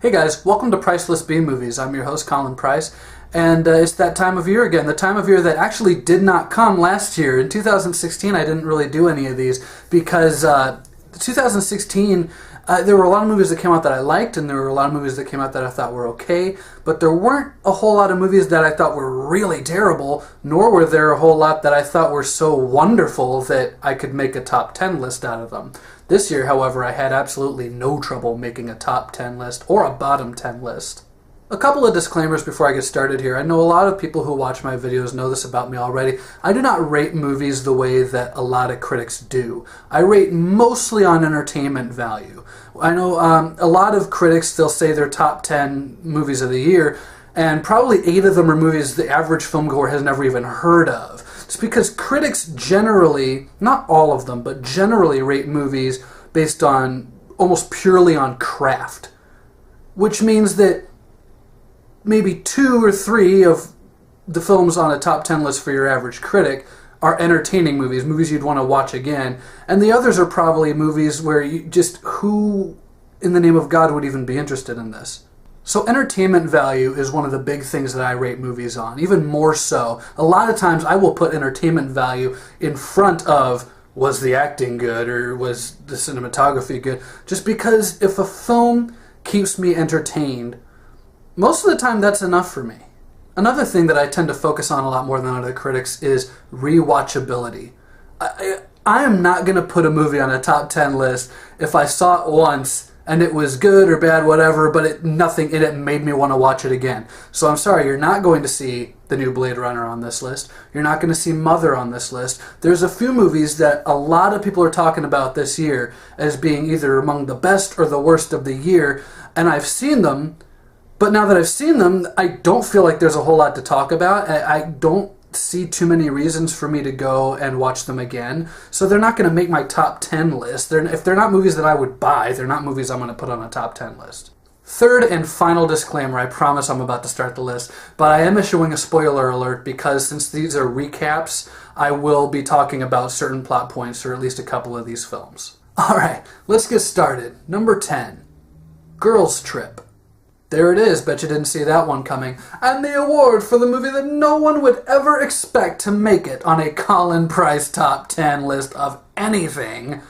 Hey guys, welcome to Priceless B Movies. I'm your host, Colin Price, and it's that time of year again, the time of year that actually did not come last year. In 2016, I didn't really do any of these because 2016, there were a lot of movies that came out that I liked, and there were a lot of movies that came out that I thought were okay, but there weren't a whole lot of movies that I thought were really terrible, nor were there a whole lot that I thought were so wonderful that I could make a top 10 list out of them. This year, however, I had absolutely no trouble making a top 10 list or a bottom 10 list. A couple of disclaimers before I get started here. I know a lot of people who watch my videos know this about me already. I do not rate movies the way that a lot of critics do. I rate mostly on entertainment value. I know a lot of critics, they'll say their top 10 movies of the year, and probably 8 of them are movies the average filmgoer has never even heard of. It's because critics generally, not all of them, but generally rate movies based on, almost purely on craft. Which means that maybe 2 or 3 of the films on a top 10 list for your average critic are entertaining movies, movies you'd want to watch again, and the others are probably movies where you just, who in the name of God would even be interested in this? So entertainment value is one of the big things that I rate movies on, even more so. A lot of times I will put entertainment value in front of, was the acting good or was the cinematography good, just because if a film keeps me entertained, most of the time that's enough for me. Another thing that I tend to focus on a lot more than other critics is rewatchability. I am not going to put a movie on a top 10 list if I saw it once and it was good or bad, whatever, but it made me want to watch it again. So I'm sorry, you're not going to see the new Blade Runner on this list. You're not going to see Mother on this list. There's a few movies that a lot of people are talking about this year as being either among the best or the worst of the year, and I've seen them, but now that I've seen them, I don't feel like there's a whole lot to talk about. I don't see too many reasons for me to go and watch them again, so they're not going to make my top 10 list. If they're not movies that I would buy, they're not movies I'm going to put on a top 10 list. Third and final disclaimer, I promise I'm about to start the list, but I am issuing a spoiler alert because since these are recaps, I will be talking about certain plot points or at least a couple of these films. Alright, let's get started. Number 10, Girls Trip. There it is, bet you didn't see that one coming. And the award for the movie that no one would ever expect to make it on a Colin Price top 10 list of anything,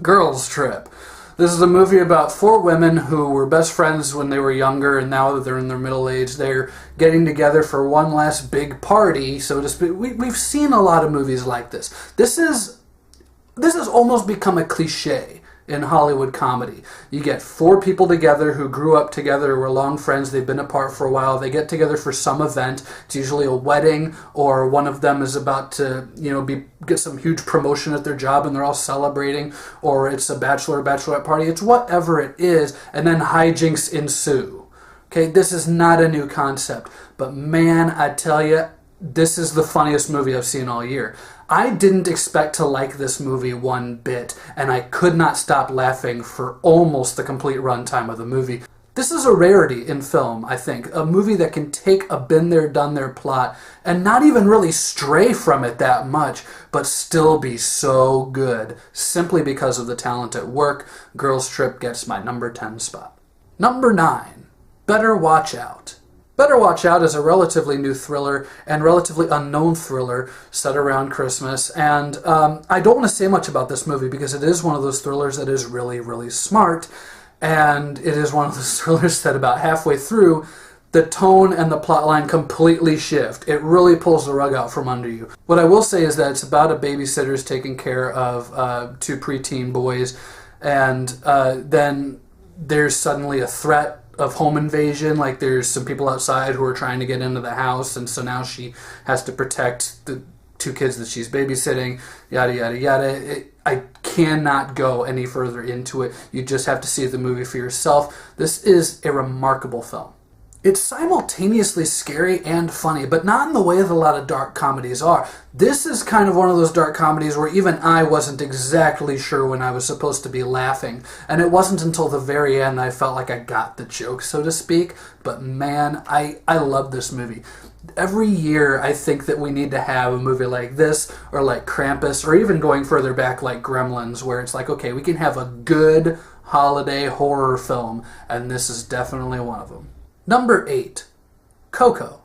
Girls Trip. This is a movie about 4 women who were best friends when they were younger, and now that they're in their middle age, they're getting together for one last big party, so to speak. We've seen a lot of movies like this. This has almost become a cliche in Hollywood comedy. You get 4 people together who grew up together, were long friends, they've been apart for a while, they get together for some event. It's usually a wedding, or one of them is about to, get some huge promotion at their job and they're all celebrating, or it's a bachelor or bachelorette party. It's whatever it is, and then hijinks ensue. Okay, this is not a new concept, but man, I tell you, this is the funniest movie I've seen all year. I didn't expect to like this movie one bit, and I could not stop laughing for almost the complete runtime of the movie. This is a rarity in film, I think. A movie that can take a been-there, done-there plot and not even really stray from it that much, but still be so good, simply because of the talent at work. Girls Trip gets my number 10 spot. Number 9, Better Watch Out. Better Watch Out is a relatively new thriller and relatively unknown thriller set around Christmas, and I don't want to say much about this movie because it is one of those thrillers that is really, really smart, and it is one of those thrillers that about halfway through, the tone and the plotline completely shift. It really pulls the rug out from under you. What I will say is that it's about a babysitter who's taking care of 2 preteen boys, and then there's suddenly a threat of home invasion, like there's some people outside who are trying to get into the house, and so now she has to protect the 2 kids that she's babysitting, yada yada yada. I cannot go any further into it. You just have to see the movie for yourself. This is a remarkable film. It's simultaneously scary and funny, but not in the way that a lot of dark comedies are. This is kind of one of those dark comedies where even I wasn't exactly sure when I was supposed to be laughing, and it wasn't until the very end I felt like I got the joke, so to speak. But man, I love this movie. Every year I think that we need to have a movie like this, or like Krampus, or even going further back like Gremlins, where it's like, okay, we can have a good holiday horror film, and this is definitely one of them. Number 8, Coco.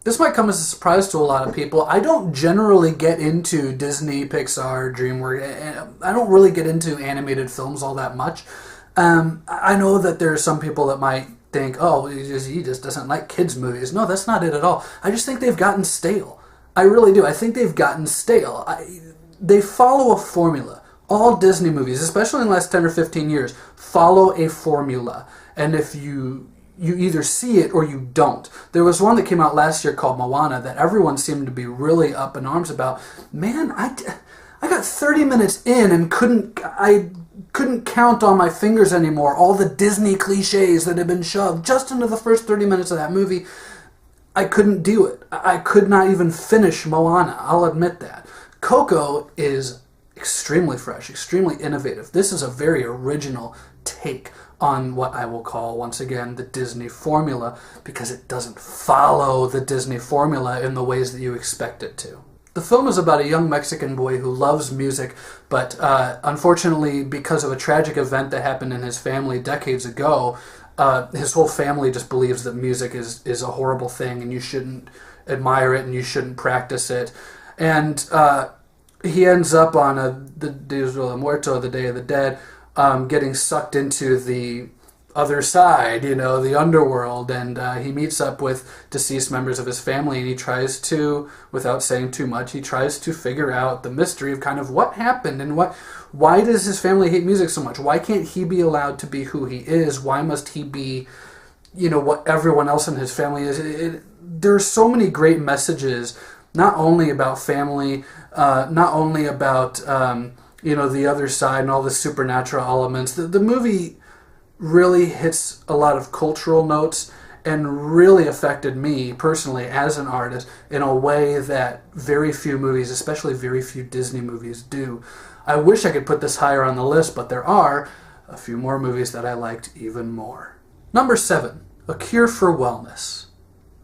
This might come as a surprise to a lot of people. I don't generally get into Disney, Pixar, DreamWorks. I don't really get into animated films all that much. I know that there are some people that might think, oh, he just doesn't like kids' movies. No, that's not it at all. I just think they've gotten stale. I really do. I think they've gotten stale. They follow a formula. All Disney movies, especially in the last 10 or 15 years, follow a formula. And if you either see it or you don't. There was one that came out last year called Moana that everyone seemed to be really up in arms about. Man, I got 30 minutes in and couldn't count on my fingers anymore all the Disney cliches that had been shoved just into the first 30 minutes of that movie. I couldn't do it. I could not even finish Moana. I'll admit that. Coco is extremely fresh, extremely innovative. This is a very original take on what I will call, once again, the Disney formula, because it doesn't follow the Disney formula in the ways that you expect it to. The film is about a young Mexican boy who loves music, but unfortunately, because of a tragic event that happened in his family decades ago, his whole family just believes that music is a horrible thing and you shouldn't admire it and you shouldn't practice it. And he ends up on the Dia de los Muertos, the Day of the Dead, getting sucked into the other side, the underworld, and he meets up with deceased members of his family, and he tries to, without saying too much, he tries to figure out the mystery of kind of what happened and why does his family hate music so much? Why can't he be allowed to be who he is? Why must he be, what everyone else in his family is? There are so many great messages, not only about family, not only about the other side and all the supernatural elements. The movie really hits a lot of cultural notes and really affected me personally as an artist in a way that very few movies, especially very few Disney movies, do. I wish I could put this higher on the list, but there are a few more movies that I liked even more. Number 7, A Cure for Wellness.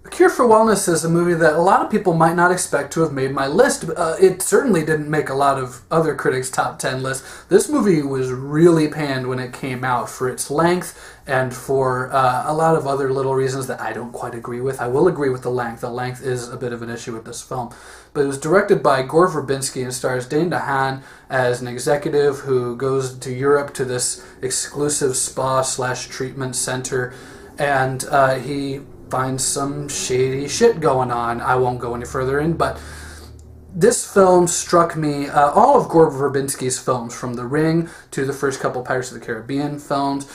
A Cure for Wellness is a movie that a lot of people might not expect to have made my list. It certainly didn't make a lot of other critics' top 10 lists. This movie was really panned when it came out for its length and for a lot of other little reasons that I don't quite agree with. I will agree with the length. The length is a bit of an issue with this film. But it was directed by Gore Verbinski and stars Dane DeHaan as an executive who goes to Europe to this exclusive spa/treatment center, and he finds some shady shit going on. I won't go any further in, but this film struck me, all of Gore Verbinski's films, from The Ring to the first couple Pirates of the Caribbean films,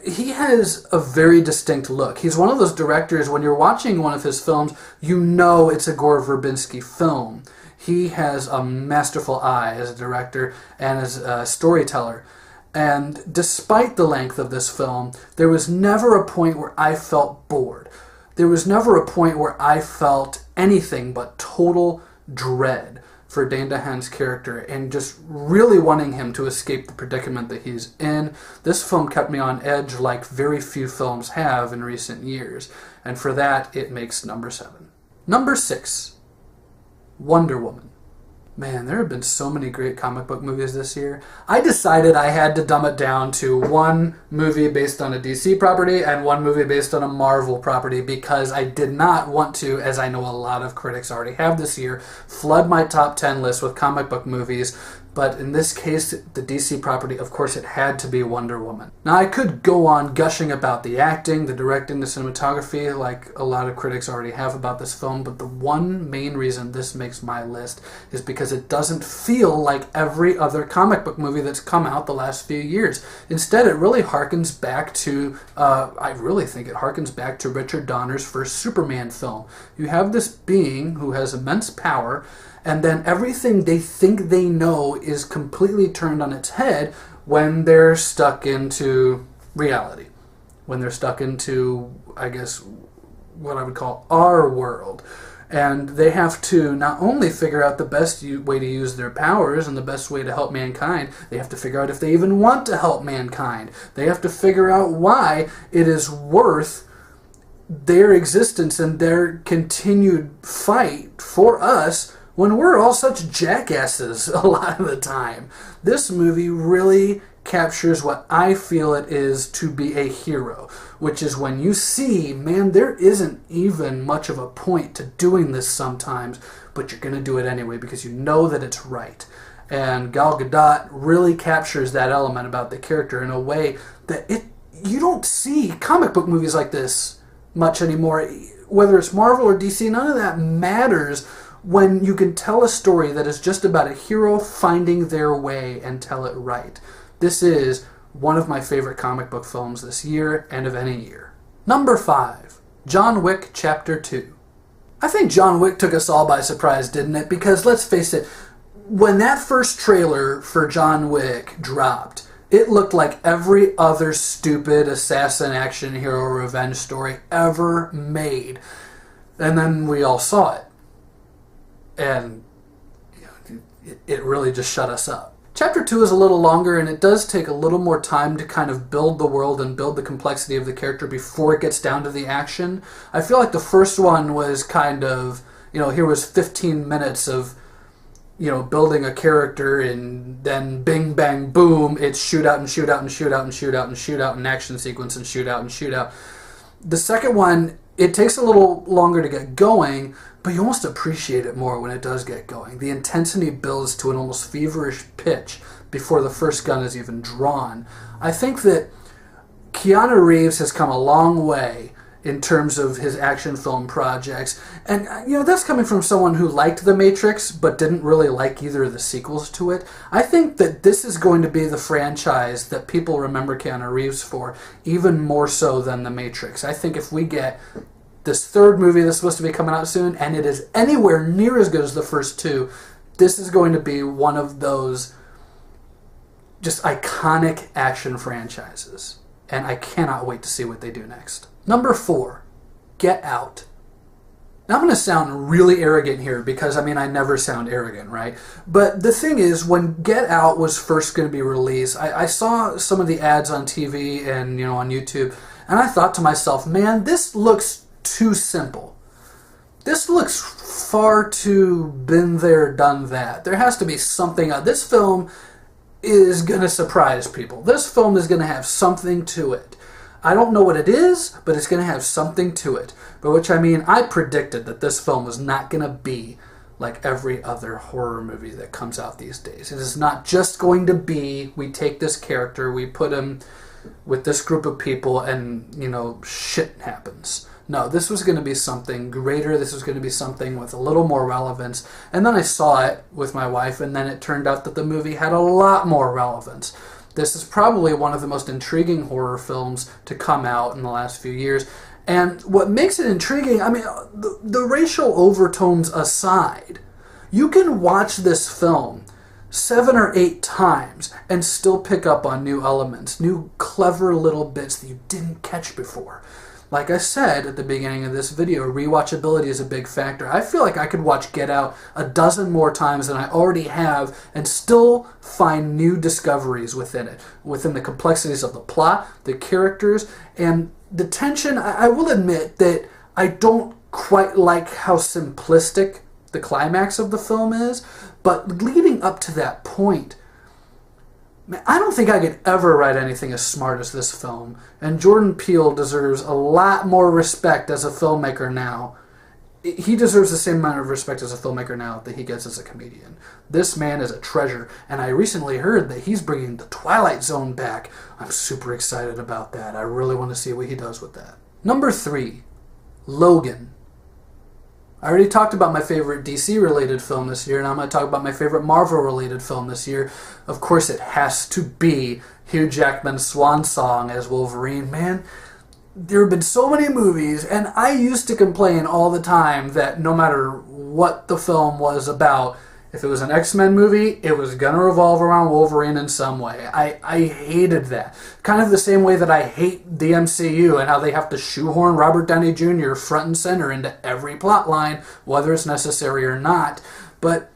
he has a very distinct look. He's one of those directors, when you're watching one of his films, you know it's a Gore Verbinski film. He has a masterful eye as a director and as a storyteller. And despite the length of this film, there was never a point where I felt bored. There was never a point where I felt anything but total dread for Dane DeHaan's character and just really wanting him to escape the predicament that he's in. This film kept me on edge like very few films have in recent years, and for that, it makes number 7. Number 6, Wonder Woman. Man, there have been so many great comic book movies this year. I decided I had to dumb it down to one movie based on a DC property and one movie based on a Marvel property because I did not want to, as I know a lot of critics already have this year, flood my top 10 list with comic book movies. But in this case, the DC property, of course, it had to be Wonder Woman. Now, I could go on gushing about the acting, the directing, the cinematography, like a lot of critics already have about this film, but the one main reason this makes my list is because it doesn't feel like every other comic book movie that's come out the last few years. Instead, it really harkens back to, I really think it harkens back to Richard Donner's first Superman film. You have this being who has immense power, and then everything they think they know is completely turned on its head when they're stuck into reality. When they're stuck into, I guess, what I would call our world. And they have to not only figure out the best way to use their powers and the best way to help mankind, they have to figure out if they even want to help mankind. They have to figure out why it is worth their existence and their continued fight for us when we're all such jackasses a lot of the time. This movie really captures what I feel it is to be a hero, which is when you see, man, there isn't even much of a point to doing this sometimes, but you're going to do it anyway because you know that it's right. And Gal Gadot really captures that element about the character in a way that you don't see comic book movies like this much anymore. Whether it's Marvel or DC, none of that matters when you can tell a story that is just about a hero finding their way and tell it right. This is one of my favorite comic book films this year and of any year. Number 5, John Wick Chapter 2. I think John Wick took us all by surprise, didn't it? Because let's face it, when that first trailer for John Wick dropped, it looked like every other stupid assassin action hero revenge story ever made. And then we all saw it. And it really just shut us up. Chapter 2 is a little longer, and it does take a little more time to kind of build the world and build the complexity of the character before it gets down to the action. I feel like the first one was kind of, here was 15 minutes of, building a character, and then bing, bang, boom, it's shoot out and shoot out and shoot out and shoot out and shoot out and action sequence and shoot out and shoot out. The second one, it takes a little longer to get going, but you almost appreciate it more when it does get going. The intensity builds to an almost feverish pitch before the first gun is even drawn. I think that Keanu Reeves has come a long way in terms of his action film projects. And, that's coming from someone who liked The Matrix, but didn't really like either of the sequels to it. I think that this is going to be the franchise that people remember Keanu Reeves for, even more so than The Matrix. I think if we get this third movie that's supposed to be coming out soon, and it is anywhere near as good as the first two, this is going to be one of those just iconic action franchises. And I cannot wait to see what they do next. Number 4, Get Out. Now I'm going to sound really arrogant here because, I never sound arrogant, right? But the thing is, when Get Out was first going to be released, I saw some of the ads on TV and, on YouTube, and I thought to myself, man, this looks too simple. This looks far too been there, done that. There has to be something. This film is going to surprise people. This film is going to have something to it. I don't know what it is, but it's going to have something to it. By which I mean, I predicted that this film was not going to be like every other horror movie that comes out these days. It is not just going to be, we take this character, we put him with this group of people, and, shit happens. No, this was going to be something greater. This was going to be something with a little more relevance. And then I saw it with my wife, and then it turned out that the movie had a lot more relevance. This is probably one of the most intriguing horror films to come out in the last few years. And what makes it intriguing, the racial overtones aside, you can watch this film 7 or 8 times and still pick up on new elements, new clever little bits that you didn't catch before. Like I said at the beginning of this video, rewatchability is a big factor. I feel like I could watch Get Out a dozen more times than I already have and still find new discoveries within it, within the complexities of the plot, the characters, and the tension. I will admit that I don't quite like how simplistic the climax of the film is, but leading up to that point, man, I don't think I could ever write anything as smart as this film, and Jordan Peele deserves a lot more respect as a filmmaker now. He deserves the same amount of respect as a filmmaker now that he gets as a comedian. This man is a treasure, and I recently heard that he's bringing The Twilight Zone back. I'm super excited about that. I really want to see what he does with that. Number 3, Logan. I already talked about my favorite DC-related film this year, and I'm going to talk about my favorite Marvel-related film this year. Of course, it has to be Hugh Jackman's swan song as Wolverine. Man, there have been so many movies, and I used to complain all the time that no matter what the film was about, if it was an X-Men movie, it was going to revolve around Wolverine in some way. I hated that. Kind of the same way that I hate the MCU and how they have to shoehorn Robert Downey Jr. front and center into every plot line, whether it's necessary or not. But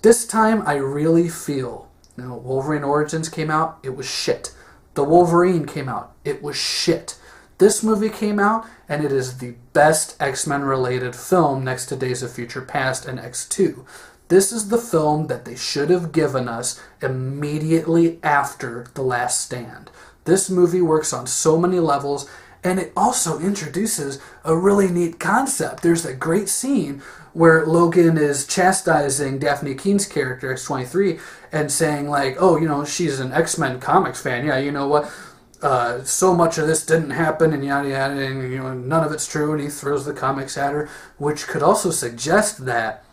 this time, I really feel, Wolverine Origins came out, it was shit. The Wolverine came out, it was shit. This movie came out, and it is the best X-Men related film next to Days of Future Past and X2. This is the film that they should have given us immediately after The Last Stand. This movie works on so many levels, and it also introduces a really neat concept. There's a great scene where Logan is chastising Daphne Keene's character, X-23, and saying like, oh, you know, she's an X-Men comics fan. Yeah, you know what? So much of this didn't happen, and yada yada, and you know, none of it's true, and he throws the comics at her, which could also suggest that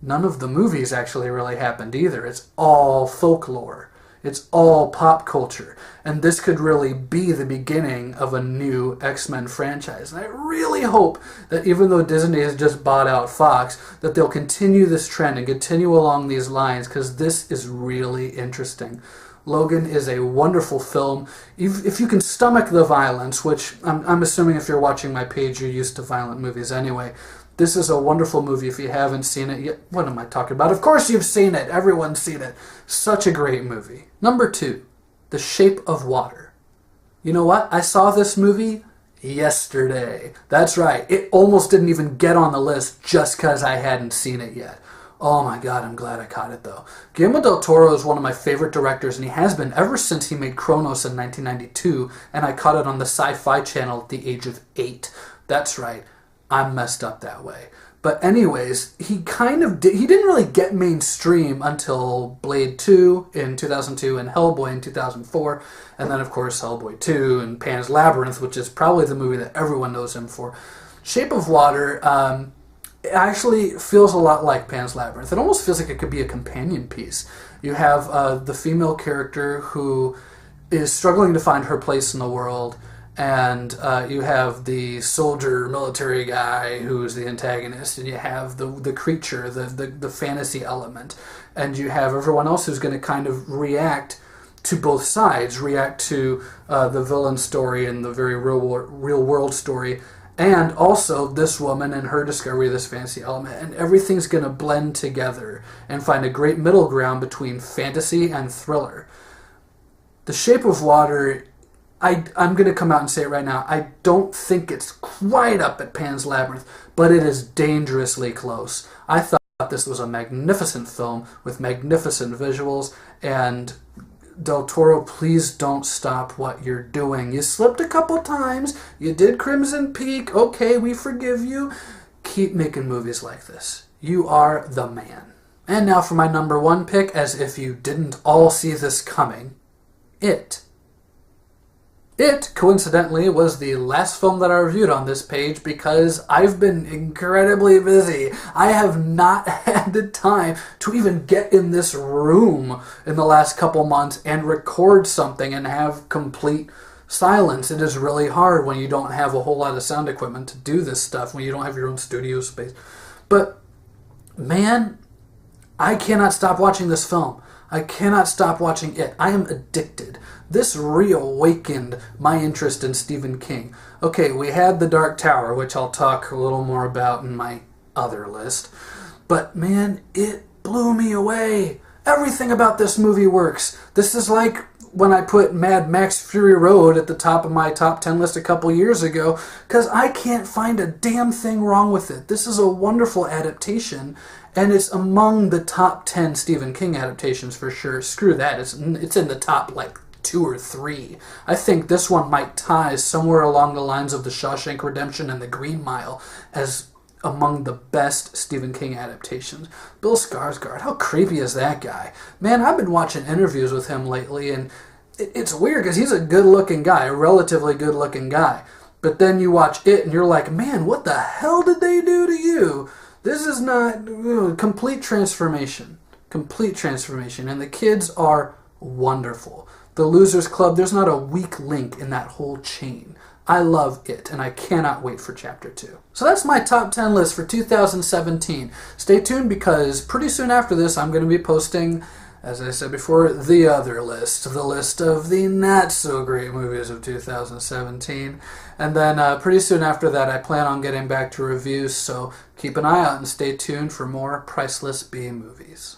none of the movies actually really happened either. It's all folklore. It's all pop culture. And this could really be the beginning of a new X-Men franchise. And I really hope that even though Disney has just bought out Fox, that they'll continue this trend and continue along these lines, because this is really interesting. Logan is a wonderful film. If you can stomach the violence, which I'm assuming if you're watching my page, you're used to violent movies anyway. This is a wonderful movie if you haven't seen it yet. What am I talking about? Of course you've seen it. Everyone's seen it. Such a great movie. Number 2, The Shape of Water. You know what? I saw this movie yesterday. That's right. It almost didn't even get on the list just because I hadn't seen it yet. Oh my God, I'm glad I caught it though. Guillermo del Toro is one of my favorite directors, and he has been ever since he made Cronos in 1992, and I caught it on the Sci-Fi Channel at the age of 8. That's right. I'm messed up that way. But anyways, he didn't really get mainstream until Blade 2 in 2002 and Hellboy in 2004. And then, of course, Hellboy 2 and Pan's Labyrinth, which is probably the movie that everyone knows him for. Shape of Water it actually feels a lot like Pan's Labyrinth. It almost feels like it could be a companion piece. You have the female character who is struggling to find her place in the world, and you have the soldier military guy who's the antagonist, and you have the creature, the fantasy element, and you have everyone else who's going to kind of react to both sides, react to the villain story and the very real world story, and also this woman and her discovery of this fantasy element, and everything's going to blend together and find a great middle ground between fantasy and thriller. The Shape of Water, I'm going to come out and say it right now, I don't think it's quite up at Pan's Labyrinth, but it is dangerously close. I thought this was a magnificent film with magnificent visuals, and Del Toro, please don't stop what you're doing. You slipped a couple times, you did Crimson Peak, okay, we forgive you. Keep making movies like this. You are the man. And now for my number 1 pick, as if you didn't all see this coming, It. It, coincidentally, was the last film that I reviewed on this page because I've been incredibly busy. I have not had the time to even get in this room in the last couple months and record something and have complete silence. It is really hard when you don't have a whole lot of sound equipment to do this stuff, when you don't have your own studio space. But, man, I cannot stop watching this film. I cannot stop watching it. I am addicted. This reawakened my interest in Stephen King. Okay, we had The Dark Tower, which I'll talk a little more about in my other list. But man, it blew me away. Everything about this movie works. This is like when I put Mad Max Fury Road at the top of my top 10 list a couple years ago, because I can't find a damn thing wrong with it. This is a wonderful adaptation, and it's among the top 10 Stephen King adaptations for sure. Screw that. It's in the top, 2 or 3. I think this one might tie somewhere along the lines of The Shawshank Redemption and The Green Mile as among the best Stephen King adaptations. Bill Skarsgård, how creepy is that guy? Man, I've been watching interviews with him lately, and it's weird because he's a good-looking guy, a relatively good-looking guy. But then you watch it, and you're like, man, what the hell did they do to you? This is not complete transformation. Complete transformation. And the kids are wonderful. The Losers Club, there's not a weak link in that whole chain. I love it, and I cannot wait for Chapter 2. So that's my top 10 list for 2017. Stay tuned because pretty soon after this, I'm going to be posting, as I said before, the other list. The list of the not-so-great movies of 2017. And then pretty soon after that, I plan on getting back to reviews, so keep an eye out and stay tuned for more Priceless B movies.